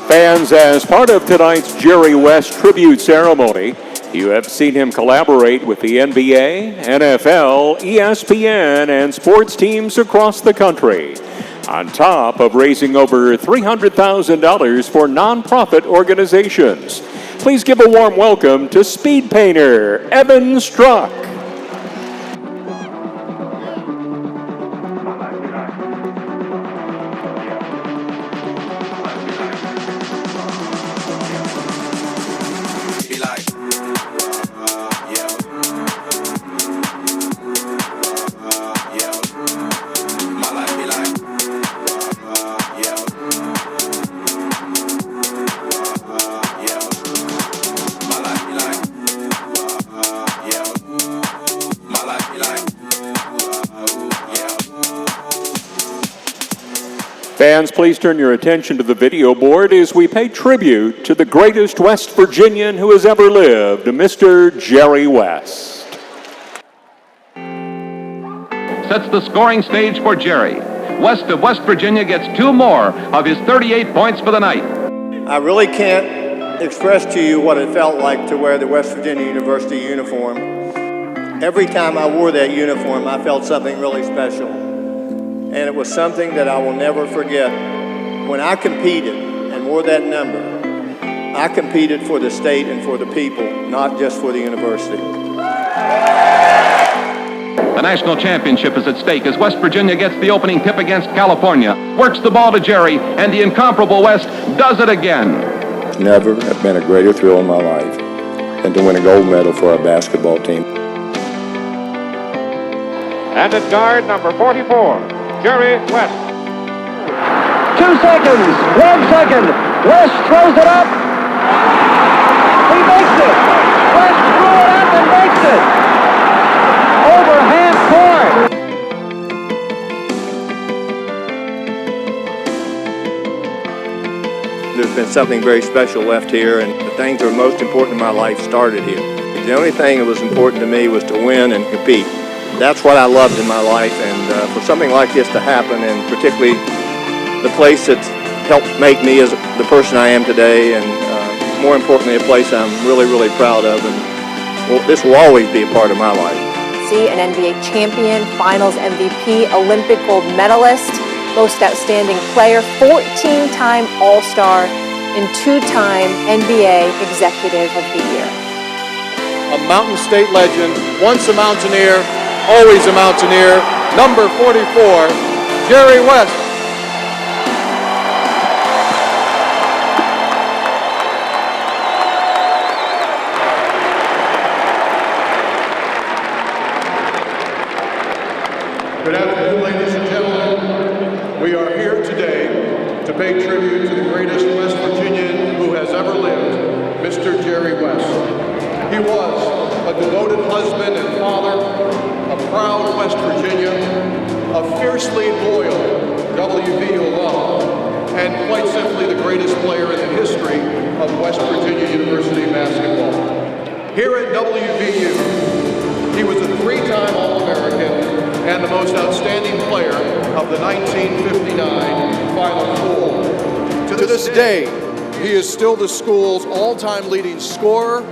Fans, as part of tonight's Jerry West tribute ceremony, you have seen him collaborate with the NBA, NFL, ESPN, and sports teams across the country, on top of raising over $300,000 for nonprofit organizations. Please give a warm welcome to speed painter Evan Struck. Fans, please turn your attention to the video board as we pay tribute to the greatest West Virginian who has ever lived, Mr. Jerry West. Sets the scoring stage for Jerry. West of West Virginia gets 2 more of his 38 points for the night. I really can't express to you what it felt like to wear the West Virginia University uniform. Every time I wore that uniform, I felt something really special. And it was something that I will never forget. When I competed and wore that number, I competed for the state and for the people, not just for the university. The national championship is at stake as West Virginia gets the opening tip against California. Works the ball to Jerry, and the incomparable West does it again. Never have been a greater thrill in my life than to win a gold medal for our basketball team. And at guard, number 44. Jerry West. 2 seconds, 1 second. West throws it up. He makes it. West threw it up and makes it. Over half court. There's been something very special left here, and the things that are most important in my life started here. The only thing that was important to me was to win and compete. That's what I loved in my life, and for something like this to happen, and particularly the place that's helped make me as the person I am today, and more importantly, a place I'm really, really proud of, and this will always be a part of my life. See an NBA champion, finals MVP, Olympic gold medalist, most outstanding player, 14-time All-Star, and 2-time NBA Executive of the Year. A Mountain State legend, once a Mountaineer, always a Mountaineer, number 44, Jerry West. Good afternoon, ladies and gentlemen. We are here today to pay tribute to the greatest West Virginian who has ever lived, Mr. Jerry West. He was a devoted husband and father, a proud West Virginia, a fiercely loyal WVU alum, and quite simply the greatest player in the history of West Virginia University basketball. Here at WVU, he was a 3-time All-American and the most outstanding player of the 1959 Final Four. To this day, he is still the school's all-time leading scorer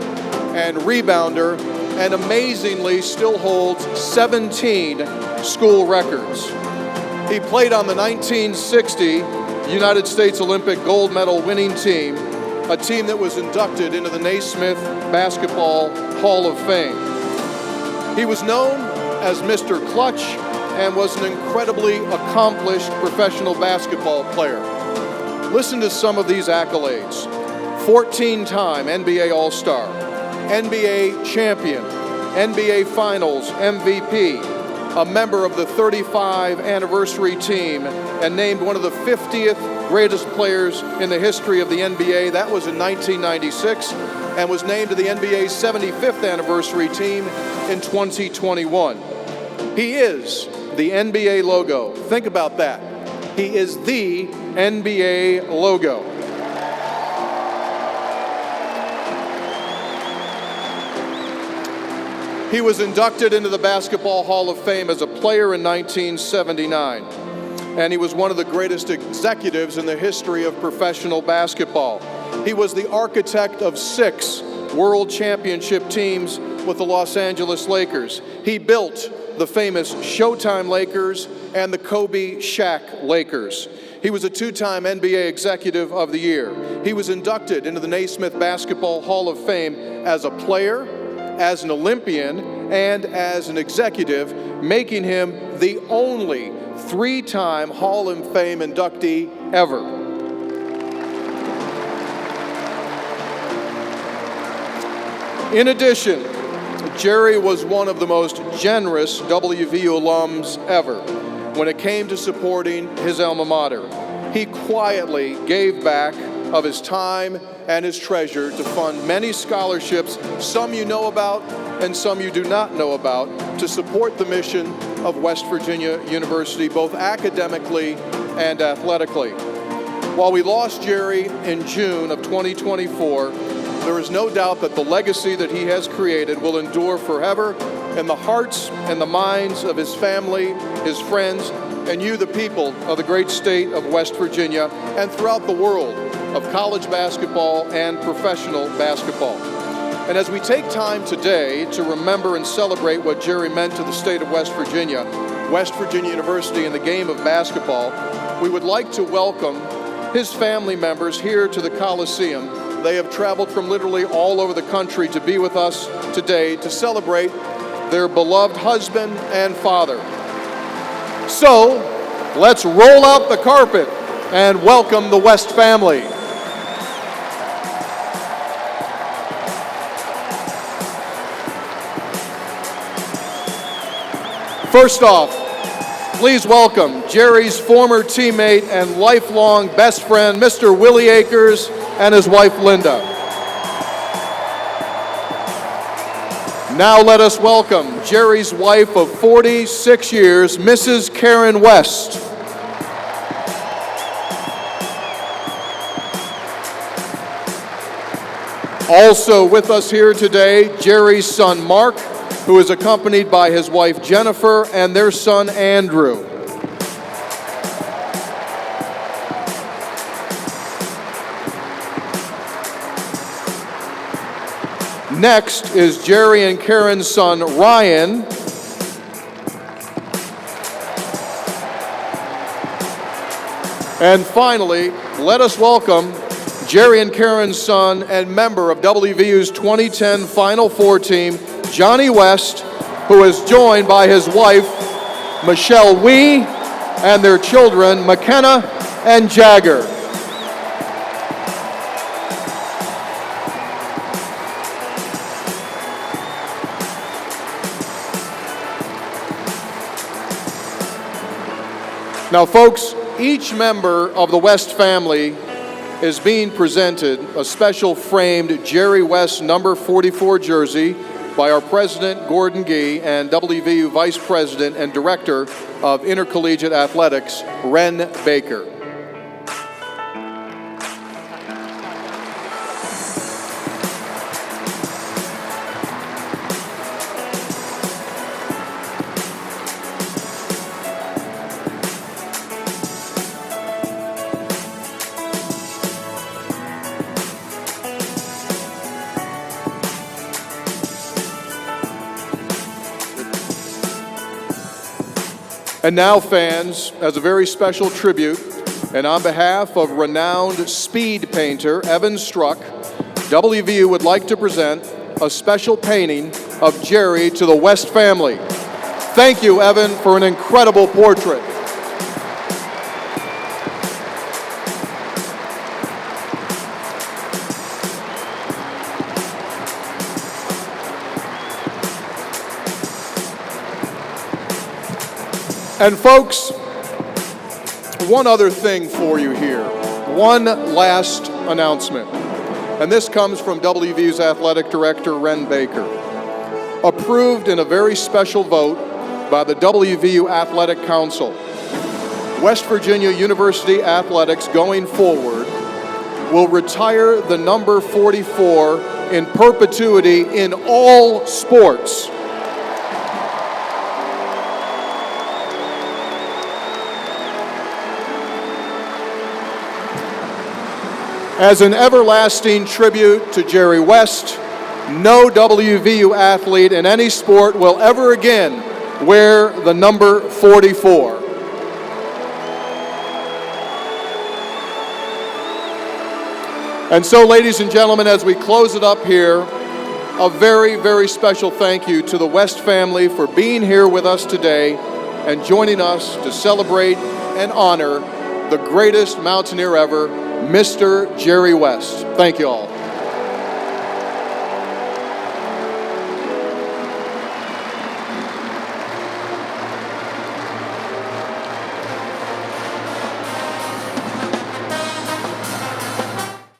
and rebounder, and amazingly still holds 17 school records. He played on the 1960 United States Olympic gold medal winning team, a team that was inducted into the Naismith Basketball Hall of Fame. He was known as Mr. Clutch and was an incredibly accomplished professional basketball player. Listen to some of these accolades. 14-time NBA All-Star, NBA champion, NBA Finals MVP, a member of the 35 anniversary team, and named one of the 50th greatest players in the history of the NBA. That was in 1996, and was named to the NBA's 75th anniversary team in 2021. He is the NBA logo. Think about that. He is the NBA logo. He was inducted into the Basketball Hall of Fame as a player in 1979. and he was one of the greatest executives in the history of professional basketball. He was the architect of 6 world championship teams with the Los Angeles Lakers. He built the famous Showtime Lakers and the Kobe Shaq Lakers. He was a 2-time NBA Executive of the Year. He was inducted into the Naismith Basketball Hall of Fame as a player, as an Olympian, and as an executive, making him the only 3-time Hall of Fame inductee ever. In addition, Jerry was one of the most generous WVU alums ever when it came to supporting his alma mater. He quietly gave back of his time and his treasure to fund many scholarships, some you know about and some you do not know about, to support the mission of West Virginia University, both academically and athletically. While we lost Jerry in June of 2024, there is no doubt that the legacy that he has created will endure forever in the hearts and the minds of his family, his friends, and you, the people of the great state of West Virginia, and throughout the world of college basketball and professional basketball. And as we take time today to remember and celebrate what Jerry meant to the state of West Virginia University, and the game of basketball, we would like to welcome his family members here to the Coliseum. They have traveled from literally all over the country to be with us today to celebrate their beloved husband and father. So, let's roll out the carpet and welcome the West family. First off, please welcome Jerry's former teammate and lifelong best friend, Mr. Willie Akers, and his wife, Linda. Now let us welcome Jerry's wife of 46 years, Mrs. Karen West. Also with us here today, Jerry's son, Mark, who is accompanied by his wife, Jennifer, and their son, Andrew. Next is Jerry and Karen's son, Ryan. And finally, let us welcome Jerry and Karen's son and member of WVU's 2010 Final Four team, Johnny West, who is joined by his wife, Michelle Wee, and their children, McKenna and Jagger. Now, folks, each member of the West family is being presented a special framed Jerry West number 44 jersey by our President, Gordon Gee, and WVU Vice President and Director of Intercollegiate Athletics, Ren Baker. And now, fans, as a very special tribute, and on behalf of renowned speed painter Evan Struck, WVU would like to present a special painting of Jerry to the West family. Thank you, Evan, for an incredible portrait. And folks, one other thing for you here. One last announcement. And this comes from WVU's Athletic Director, Ren Baker. Approved in a very special vote by the WVU Athletic Council, West Virginia University Athletics going forward will retire the number 44 in perpetuity in all sports. As an everlasting tribute to Jerry West, no WVU athlete in any sport will ever again wear the number 44. And so, ladies and gentlemen, as we close it up here, a very, very special thank you to the West family for being here with us today and joining us to celebrate and honor the greatest Mountaineer ever, Mr. Jerry West. Thank you all.